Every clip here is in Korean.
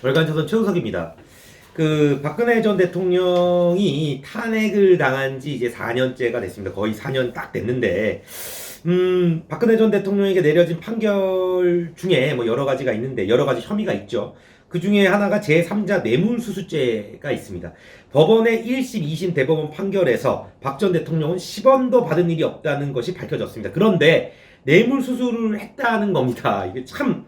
월간조선 최우석입니다. 박근혜 전 대통령이 탄핵을 당한 지 이제 4년째가 됐습니다. 거의 4년 딱 됐는데, 박근혜 전 대통령에게 내려진 판결 중에 뭐 여러 가지가 있는데, 여러 가지 혐의가 있죠. 그 중에 하나가 제3자 뇌물수수죄가 있습니다. 법원의 1심, 2심 대법원 판결에서 박 전 대통령은 10원도 받은 일이 없다는 것이 밝혀졌습니다. 그런데 뇌물수수를 했다는 겁니다. 이게 참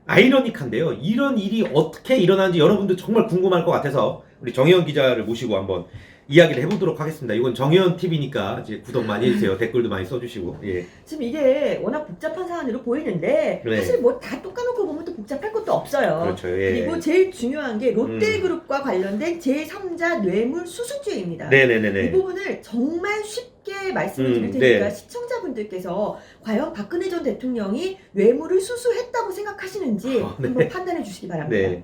아이러니한데요. 이런 일이 어떻게 일어나는지 여러분들 정말 궁금할 것 같아서 우리 정혜원 기자를 모시고 한번 이야기를 해보도록 하겠습니다. 이건 정혜원 TV니까 이제 구독 많이 해주세요. 댓글도 많이 써주시고. 예. 지금 이게 워낙 복잡한 사안으로 보이는데 네. 사실 뭐 다 똑까놓고 보면 또 복잡할 것도 없어요. 그렇죠. 예. 그리고 제일 중요한 게 롯데그룹과 관련된 제3자 뇌물수수죄입니다. 네네네네. 이 부분을 정말 쉽게 말씀을 드릴 테니까 네. 시청자분들께서 과연 박근혜 전 대통령이 뇌물을 수수했다고 생각하시는지 네. 한번 판단해 주시기 바랍니다. 네.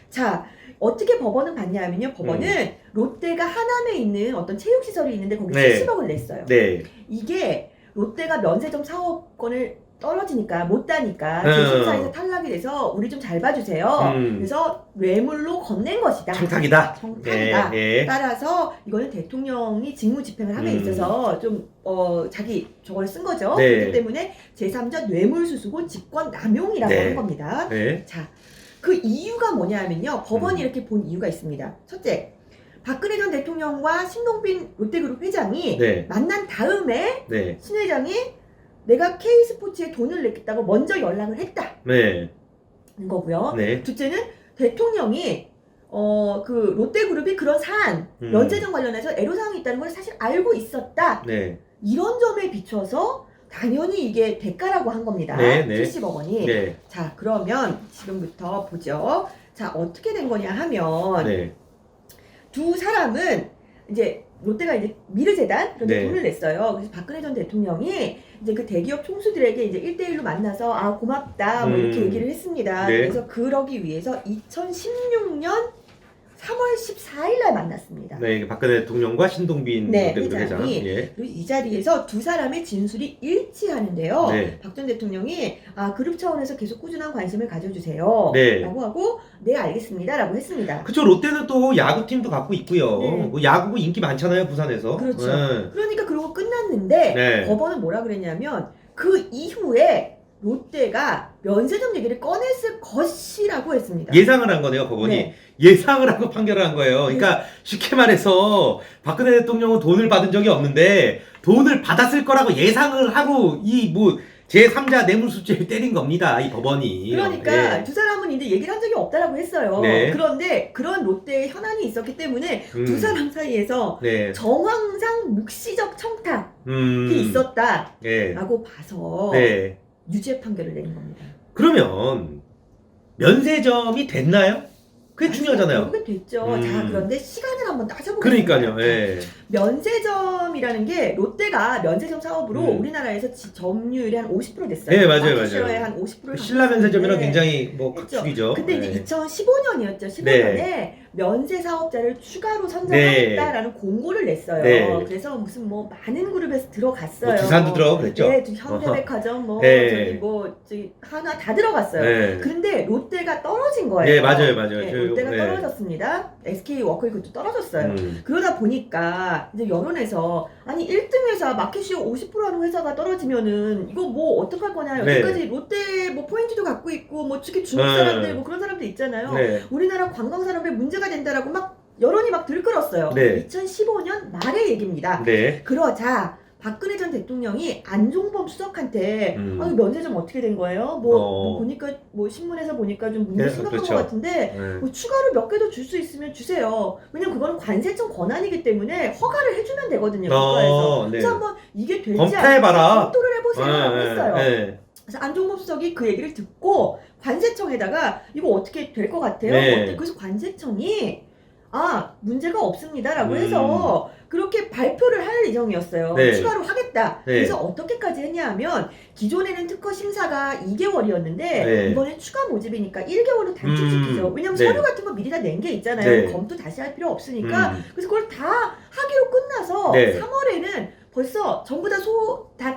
자, 어떻게 법원은 봤냐면요. 법원은 롯데가 하남에 있는 어떤 체육시설이 있는데 거기 네. 70억을 냈어요. 네. 이게 롯데가 면세점 사업권을 떨어지니까 못 따니까 제14에서 탈락이 돼서 우리 좀 잘 봐주세요. 그래서 뇌물로 건넨 것이다. 청탁이다. 청탁이다. 예. 따라서 이거는 대통령이 직무집행을 함에 있어서 좀 자기 저걸 쓴 거죠. 네. 그렇기 때문에 제3자 뇌물수수고 직권남용이라고 네. 하는 겁니다. 네. 자, 그 이유가 뭐냐면요. 법원이 이렇게 본 이유가 있습니다. 첫째, 박근혜 전 대통령과 신동빈 롯데그룹 회장이 네. 만난 다음에 네. 신 회장이 내가 K스포츠에 돈을 냈다고 먼저 연락을 했다는 네. 거고요. 네. 둘째는 대통령이 그 롯데그룹이 그런 사안, 면세점 관련해서 애로사항이 있다는 걸 사실 알고 있었다. 네. 이런 점에 비춰서 당연히 이게 대가라고 한 겁니다. 네, 네. 70억 원이. 네. 자, 그러면 지금부터 보죠. 자, 어떻게 된 거냐 하면 네. 두 사람은 이제 롯데가 이제 미르재단 그런 데 네. 돈을 냈어요. 그래서 박근혜 전 대통령이 이제 그 대기업 총수들에게 이제 1대1로 만나서 아 고맙다 뭐 이렇게 얘기를 했습니다. 네. 그래서 그러기 위해서 2016년 3월 14일 날 만났습니다. 네. 박근혜 대통령과 신동빈 네, 롯데그룹 회장. 회장이. 예. 그리고 이 자리에서 두 사람의 진술이 일치하는데요. 네. 박 전 대통령이 그룹 차원에서 계속 꾸준한 관심을 가져주세요. 네. 라고 하고 네 알겠습니다 라고 했습니다. 그쵸. 롯데는 또 야구팀도 갖고 있고요. 네. 뭐 야구 인기 많잖아요, 부산에서. 그렇죠. 네. 그러니까 그러고 끝났는데 네. 법원은 뭐라 그랬냐면 그 이후에 롯데가 면세점 얘기를 꺼냈을 것이라고 했습니다. 예상을 한 거네요, 법원이. 네. 예상을 하고 판결을 한 거예요. 그러니까 쉽게 말해서 박근혜 대통령은 돈을 받은 적이 없는데 돈을 받았을 거라고 예상을 하고 이 뭐 제3자 뇌물수수죄를 때린 겁니다, 이 법원이. 그러니까 예. 두 사람은 이제 얘기를 한 적이 없다라고 했어요. 네. 그런데 그런 롯데의 현안이 있었기 때문에 두 사람 사이에서 네. 정황상 묵시적 청탁이 예. 있었다라고 봐서 네. 유죄 판결을 내린 겁니다. 그러면 면세점이 됐나요? 그게 중요하잖아요. 그게 됐죠. 자, 그런데 시간을 한번 따져보겠습니다. 그러니까요. 예. 면세점이라는 게 롯데가 면세점 사업으로 우리나라에서 점유율이 한 50% 됐어요. 네, 맞아요, 마켓쉐어의 맞아요. 한 50%를 신라 면세점이랑 네. 굉장히 뭐 그렇죠. 각축이죠. 근데 네. 이제 2015년이었죠. 15년에 면세 사업자를 추가로 선정하겠다라는 공고를 냈어요. 네. 그래서 무슨 뭐 많은 그룹에서 들어갔어요. 뭐 두산도 들어가고 그랬죠. 네, 현대백화점 뭐 네. 저기 하나 다 들어갔어요. 네. 근데 롯데가 떨어진 거예요. 네, 맞아요, 맞아요. 네, 저 롯데가 네. 떨어졌습니다. SK 워커힐도 떨어졌어요. 음. 그러다 보니까 이제 여론에서 아니 1등 회사 마켓시어 50% 하는 회사가 떨어지면은 이거 뭐 어떡할 거냐. 네. 여기까지 롯데 뭐 포인트도 갖고 있고 뭐 특히 중국 사람들 뭐 그런 사람들 있잖아요. 네. 우리나라 관광 산업에 문제가 된다라고 막 여론이 막 들끓었어요. 네. 2015년 말의 얘기입니다. 네. 그러자 박근혜 전 대통령이 안종범 수석한테 면세점 어떻게 된 거예요? 뭐 보니까 뭐 신문에서 보니까 좀 문제 네, 심각한 그렇죠. 것 같은데 뭐 추가로 몇 개 더 줄 수 있으면 주세요. 왜냐면 그거는 관세청 권한이기 때문에 허가를 해주면 되거든요. 국가에서. 네. 그래서 한번 이게 될지 검토해봐라. 검토를 해보세요라고 했어요. 네. 그래서 안종범 수석이 그 얘기를 듣고 관세청에다가 이거 어떻게 될 것 같아요? 네. 어때? 그래서 관세청이 문제가 없습니다라고 해서 그렇게 발표를 할 예정이었어요. 네. 추가로 하겠다. 네. 그래서 어떻게까지 했냐면 기존에는 특허 심사가 2개월이었는데 네. 이번에 추가 모집이니까 1개월로 단축시키죠. 왜냐면 네. 서류 같은 거 미리 다 낸 게 있잖아요. 네. 검토 다시 할 필요 없으니까. 그래서 그걸 다 하기로 끝나서 네. 3월에는 벌써 전부 다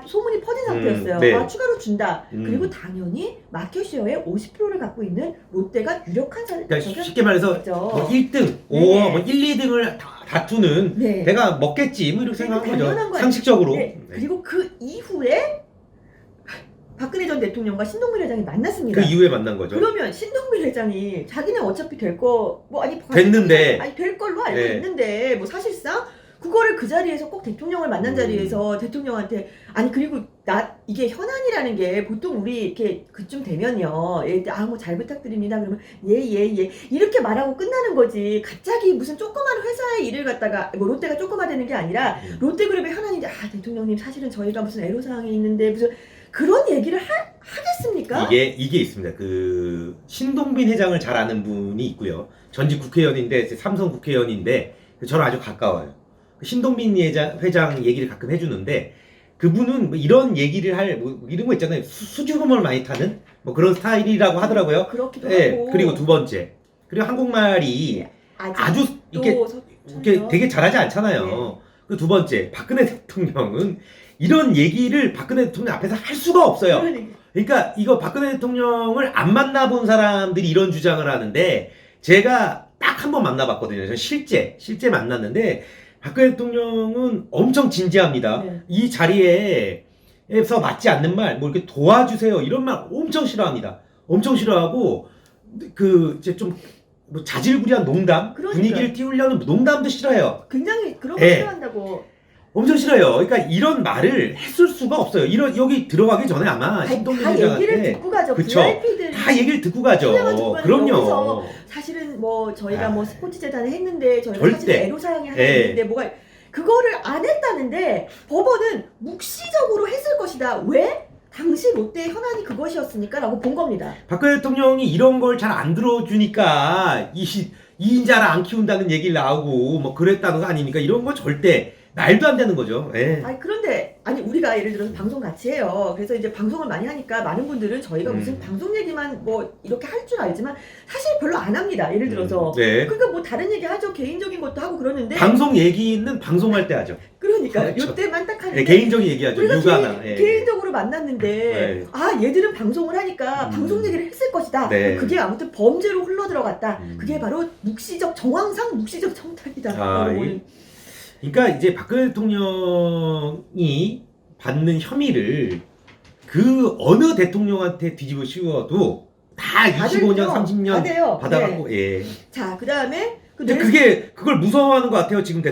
소문이 퍼진 상태였어요. 네. 아, 추가로 준다. 그리고 당연히 마켓쉐어의 50%를 갖고 있는 롯데가 유력한 그러니까 쉽게 말해서 죠 뭐 1등, 네. 뭐 1, 2등을 다투는 네. 내가 먹겠지 뭐 이렇게 생각한 거죠. 당연한 거예요. 상식적으로. 네. 그리고 그 이후에 박근혜 전 대통령과 신동빈 회장이 만났습니다. 그 이후에 만난 거죠. 그러면 신동빈 회장이 자기는 어차피 될 거 뭐 아니 됐는데. 아니 될 걸로 알고 네. 있는데 뭐 사실상 그거를 그 자리에서 꼭 대통령을 만난 자리에서 대통령한테 아니 그리고 이게 현안이라는 게 보통 우리 이렇게 그쯤 되면요 뭐 잘 부탁드립니다 그러면 예 이렇게 말하고 끝나는 거지 갑자기 무슨 조그만 회사의 일을 갖다가 뭐 롯데가 조그마되는 게 아니라 롯데그룹의 현안인데 대통령님 사실은 저희가 무슨 애로사항이 있는데 무슨 그런 얘기를 하겠습니까? 이게 있습니다. 그 신동빈 회장을 잘 아는 분이 있고요. 전직 국회의원인데 삼성 국회의원인데 저랑 아주 가까워요. 신동빈 회장 얘기를 가끔 해주는데 그분은 뭐 이런 얘기를 뭐 이런 거 있잖아요. 수줍음을 많이 타는 뭐 그런 스타일이라고 하더라고요. 그렇기도 네, 하고. 그리고 두 번째 그리고 한국말이 아주 이렇게 되게 잘하지 않잖아요. 네. 그 두 번째 박근혜 대통령은 이런 얘기를 박근혜 대통령 앞에서 할 수가 없어요. 그러니까 이거 박근혜 대통령을 안 만나본 사람들이 이런 주장을 하는데 제가 딱 한 번 만나봤거든요. 저 실제 만났는데 박근혜 대통령은 엄청 진지합니다. 네. 이 자리에서 맞지 않는 말, 뭐 이렇게 도와주세요 이런 말 엄청 싫어합니다. 엄청 싫어하고 그 이제 좀 뭐 자질구레한 농담, 그러니까요. 분위기를 띄우려는 농담도 싫어해요. 굉장히 그런 거 네. 싫어한다고. 엄청 싫어요. 그러니까 이런 말을 했을 수가 없어요. 여기 들어가기 전에 아마 신동빈 다 얘기를 회장한테 듣고 가죠. 그쵸. VIP들 다 얘기를 듣고 가죠. 그럼요. 여기서 사실은 뭐 저희가 뭐 스포츠 재단을 했는데 저희가 절대. 사실 애로사항이 하나 네. 있는데 뭐가 그거를 안 했다는데 법원은 묵시적으로 했을 것이다. 왜? 당시 롯데의 현안이 그것이었으니까 라고 본 겁니다. 박근혜 대통령이 이런 걸 잘 안 들어주니까 이인자를 안 키운다는 얘기를 나오고 뭐 그랬다는 거 아닙니까? 이런 거 절대 말도 안 되는 거죠. 예. 그런데 우리가 예를 들어서 방송 같이 해요. 그래서 이제 방송을 많이 하니까 많은 분들은 저희가 무슨 방송 얘기만 뭐 이렇게 할 줄 알지만 사실 별로 안 합니다. 예를 들어서 네. 그러니까 뭐 다른 얘기 하죠. 개인적인 것도 하고 그러는데 방송 얘기는 방송할 때 하죠. 그러니까 그렇죠. 요때만 딱 하는데 네, 개인적인 얘기하죠. 우리가 육아나. 예. 개인적으로 만났는데 네. 얘들은 방송을 하니까 방송 얘기를 했을 것이다. 네. 그게 아무튼 범죄로 흘러들어갔다. 그게 바로 정황상 묵시적 청탁이다. 그러니까 이제 박근혜 대통령이 받는 혐의를 그 어느 대통령한테 뒤집어 씌워도 다 25년, 30년 받아갖고 예. 자, 그다음에 근데 그걸 무서워하는 것 같아요. 지금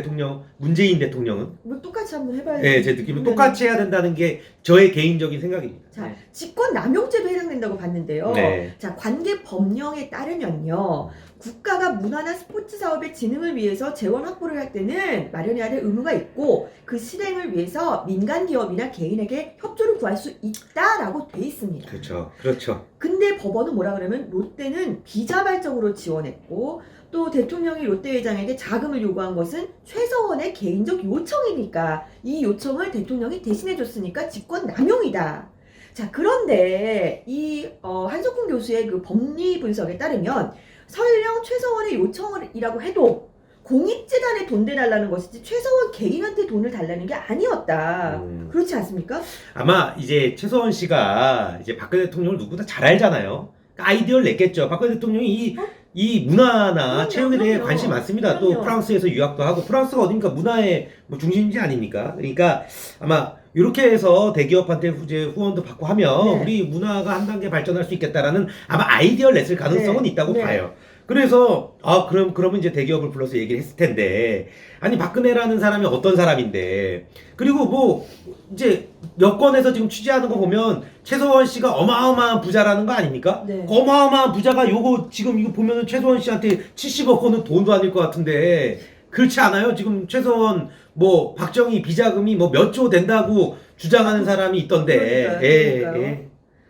문재인 대통령은. 뭐 똑같이 한번 해봐야지. 네, 제 느낌은 똑같이 해야 된다는 게 저의 개인적인 생각입니다. 자, 직권 남용죄도 해당된다고 봤는데요. 네. 자, 관계 법령에 따르면요. 국가가 문화나 스포츠 사업의 진흥을 위해서 재원 확보를 할 때는 마련해야 될 의무가 있고 그 실행을 위해서 민간 기업이나 개인에게 협조를 구할 수 있다라고 돼 있습니다. 그렇죠. 근데 법원은 뭐라 그러면 롯데는 비자발적으로 지원했고 또 대통령이 롯데 회장에게 자금을 요구한 것은 최서원의 개인적 요청이니까 이 요청을 대통령이 대신해 줬으니까 직권 남용이다. 자, 그런데 이 한석훈 교수의 그 법리 분석에 따르면 설령 최서원의 요청이라고 해도 공익재단에 돈 대달라는 것이지 최서원 개인한테 돈을 달라는 게 아니었다. 그렇지 않습니까? 아마 이제 최서원 씨가 이제 박근혜 대통령을 누구보다 잘 알잖아요. 아이디어를 냈겠죠. 박근혜 대통령이 이 문화나 체육에 대해 관심이 많습니다. 또 프랑스에서 유학도 하고 프랑스가 어딘가 문화의 뭐 중심지 아닙니까? 그러니까 아마 이렇게 해서 대기업한테 이제 후원도 받고 하면 우리 문화가 한 단계 발전할 수 있겠다라는 아마 아이디어를 냈을 가능성은 있다고 봐요. 그래서 그러면 이제 대기업을 불러서 얘기를 했을 텐데 아니 박근혜라는 사람이 어떤 사람인데 그리고 뭐 이제 여권에서 지금 취재하는 거 보면 최서원 씨가 어마어마한 부자라는 거 아닙니까? 네. 어마어마한 부자가 지금 이거 보면은 최서원 씨한테 70억 원은 돈도 아닐 것 같은데 그렇지 않아요? 지금 최서원 뭐 박정희 비자금이 뭐 몇 조 된다고 주장하는 사람이 있던데. 그러니까요.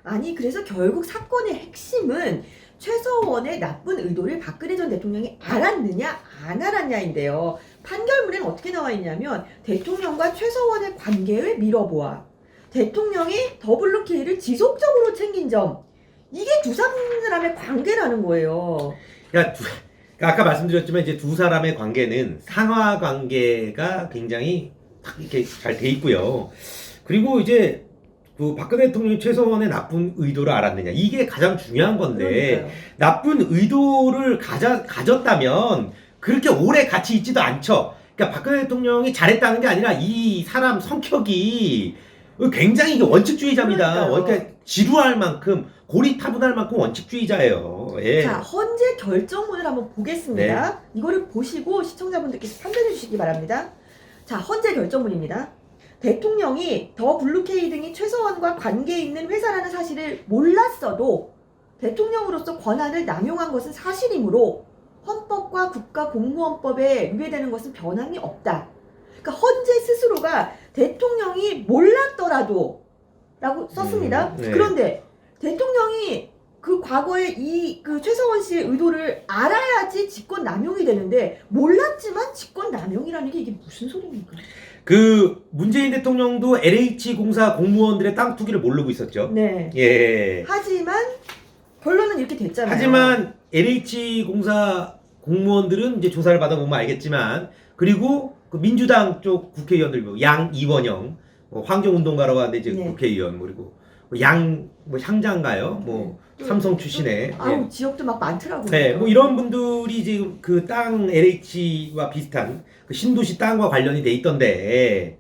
아니 그래서 결국 사건의 핵심은 최서원의 나쁜 의도를 박근혜 전 대통령이 알았느냐 안 알았냐인데요. 판결문에는 어떻게 나와 있냐면 대통령과 최서원의 관계를 밀어보아 대통령이 더블루K를 지속적으로 챙긴 점 이게 두 사람의 관계라는 거예요. 그러니까 아까 말씀드렸지만 이제 두 사람의 관계는 상하 관계가 굉장히 딱 이렇게 잘 돼 있고요. 그리고 이제 그 박근혜 대통령이 최서원의 나쁜 의도를 알았느냐 이게 가장 중요한 건데 그러니까요. 나쁜 의도를 가졌다면 그렇게 오래 같이 있지도 않죠. 그러니까 박근혜 대통령이 잘했다는 게 아니라 이 사람 성격이 굉장히 이게 원칙주의자입니다. 그러니까요. 그러니까 지루할 만큼 고리타분할 만큼 원칙주의자예요. 예. 자, 헌재 결정문을 한번 보겠습니다. 이거를 보시고 시청자분들께서 판단해 주시기 바랍니다. 자, 헌재 결정문입니다. 대통령이 더 블루케이 등이 최서원과 관계 있는 회사라는 사실을 몰랐어도 대통령으로서 권한을 남용한 것은 사실이므로 헌법과 국가공무원법에 위배되는 것은 변함이 없다. 그러니까 헌재 스스로가 대통령이 몰랐더라도 라고 썼습니다. 네. 그런데 대통령이 그 과거에 그 최서원 씨의 의도를 알아야지 직권 남용이 되는데 몰랐지만 직권 남용이라는 게 이게 무슨 소리입니까? 그 문재인 대통령도 LH공사 공무원들의 땅 투기를 모르고 있었죠. 네. 예. 하지만 결론은 이렇게 됐잖아요. 하지만 LH공사 공무원들은 이제 조사를 받아보면 알겠지만 그리고 그 민주당 쪽 국회의원들 뭐 양이원영 환경운동가라고 하는데 이제 네. 국회의원 그리고 뭐 향장가요? 뭐 또 삼성 출신의 아우 지역도 막 많더라고요. 네, 뭐 이런 분들이 지금 그 땅 LH와 비슷한 그 신도시 땅과 관련이 돼 있던데,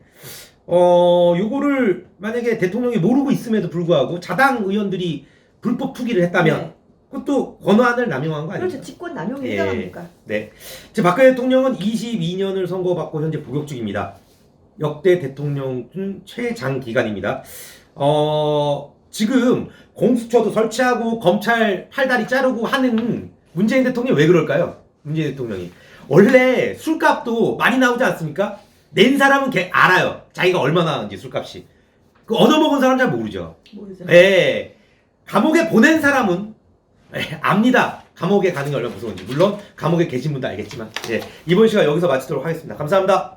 요거를 만약에 대통령이 모르고 있음에도 불구하고 자당 의원들이 불법 투기를 했다면 네. 그것도 권한을 남용한 거 아닙니까? 그렇죠. 직권 남용에 예. 해당합니까? 네. 제 박근혜 대통령은 22년을 선고받고 현재 복역 중입니다. 역대 대통령 중 최장 기간입니다. 지금 공수처도 설치하고 검찰 팔다리 자르고 하는 문재인 대통령이 왜 그럴까요? 문재인 대통령이 원래 술값도 많이 나오지 않습니까? 낸 사람은 알아요. 자기가 얼마 나왔는지 술값이. 그 얻어먹은 사람 잘 모르죠. 모르죠. 예. 감옥에 보낸 사람은 압니다. 감옥에 가는 게 얼마나 무서운지. 물론 감옥에 계신 분도 알겠지만. 예. 이번 시간 여기서 마치도록 하겠습니다. 감사합니다.